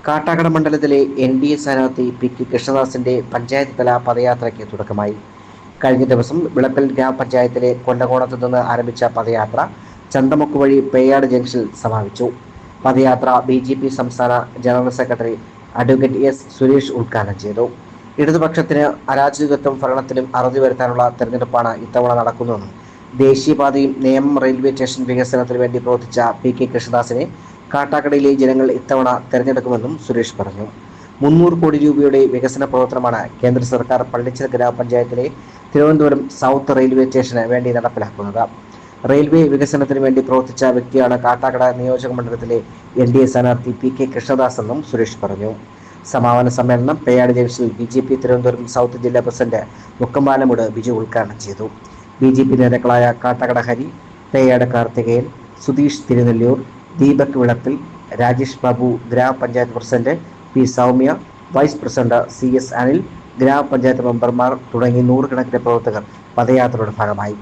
കാട്ടാക്കട മണ്ഡലത്തിലെ എൻ.ഡി.എ സ്ഥാനാർത്ഥി പി.കെ. കൃഷ്ണദാസിന്റെ പഞ്ചായത്ത് തല പദയാത്രയ്ക്ക് തുടക്കമായി. കഴിഞ്ഞ ദിവസം വിളപ്പിൽ ഗ്രാമപഞ്ചായത്തിലെ കൊല്ലകോണത്ത് നിന്ന് ആരംഭിച്ച പദയാത്ര ചന്തമുക്ക് വഴി പേയാട് ജംഗ്ഷനിൽ സമാപിച്ചു. പദയാത്ര ബി.ജെ.പി സംസ്ഥാന general secretary advocate S. Suresh ഉദ്ഘാടനം ചെയ്തു. ഇടതുപക്ഷത്തിന് അരാജകത്വം ഭരണത്തിലും അറുതി വരുത്താനുള്ള തെരഞ്ഞെടുപ്പാണ് ഇത്തവണ നടക്കുന്നതെന്നും ദേശീയപാതയും നേമം റെയിൽവേ സ്റ്റേഷൻ വികസനത്തിനു വേണ്ടി പ്രവർത്തിച്ച പി.കെ. കൃഷ്ണദാസിനെ കാട്ടാക്കടയിലെ ജനങ്ങൾ ഇത്തവണ തെരഞ്ഞെടുക്കുമെന്നും സുരേഷ് പറഞ്ഞു. 300 കോടി രൂപയുടെ വികസന പ്രവർത്തനമാണ് കേന്ദ്ര സർക്കാർ പള്ളിച്ചൽ ഗ്രാമപഞ്ചായത്തിലെ തിരുവനന്തപുരം സൗത്ത് റെയിൽവേ സ്റ്റേഷന് വേണ്ടി നടപ്പിലാക്കുന്നത്. റെയിൽവേ വികസനത്തിന് വേണ്ടി പ്രവർത്തിച്ച വ്യക്തിയാണ് കാട്ടാക്കട നിയോജക മണ്ഡലത്തിലെ എൻ.ഡി.എ സ്ഥാനാർത്ഥി പി.കെ. കൃഷ്ണദാസ് എന്നും സുരേഷ് പറഞ്ഞു. സമാപന സമ്മേളനം പേയാട് ജംഗ്ഷനിൽ ബി.ജെ.പി തിരുവനന്തപുരം സൗത്ത് ജില്ലാ പ്രസിഡന്റ് മുക്കമ്പാലമൂട് ബിജു ഉദ്ഘാടനം ചെയ്തു. ബി.ജെ.പി നേതാക്കളായ കാട്ടാക്കട ഹരി, പേയാട് കാർത്തികേയൻ, സുധീഷ് തിരുനെല്ലൂർ, ദീപക് വിളപ്പിൽ, രാജേഷ് ബാബു, ഗ്രാമപഞ്ചായത്ത് president P. Soumya, vice president CS. Anil, ഗ്രാമപഞ്ചായത്ത് മെമ്പർമാർ തുടങ്ങി നൂറുകണക്കിന് പ്രവർത്തകർ പദയാത്രയുടെ ഭാഗമായി.